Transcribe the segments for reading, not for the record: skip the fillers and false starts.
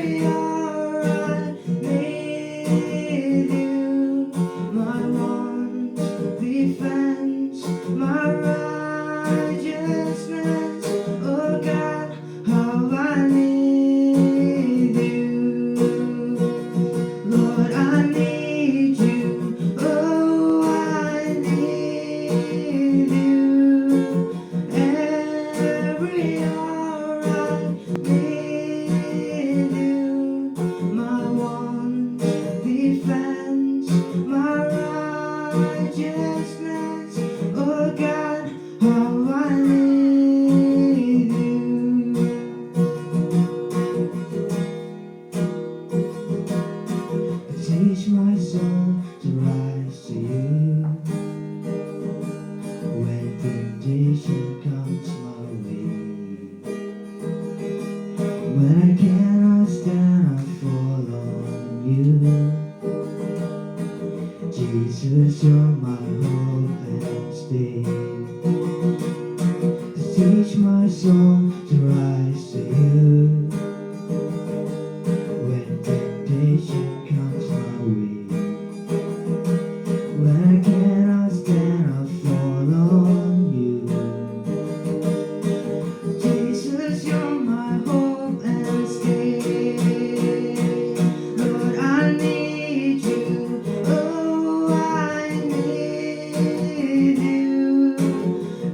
Every hour I need you, my one defense, my righteousness. Oh God, how I need you. Lord, I need you. Oh, I need you. Every hour I need you. My one defense, my righteousness. Oh God, how I need you. Teach my soul to rise to you when temptation comes my way. When I cannot stand, I fall on you. Jesus, you're my hope and stay. Teach my soul to rise to you when temptation comes my way. When I cannot stand, I fall on you. Jesus, you're my hope and stay. Lord, I need you. Oh, I need you.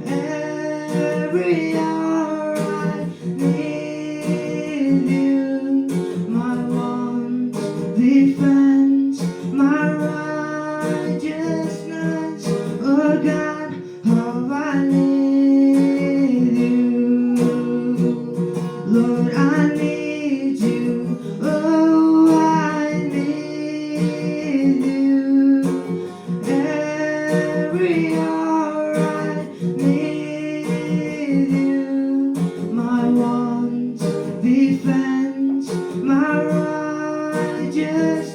Every hour I need you. My one defense, my righteousness. Oh God, how I need you. Lord, I need you. Oh, I need you. Every hour I need you. My one defense, my righteousness.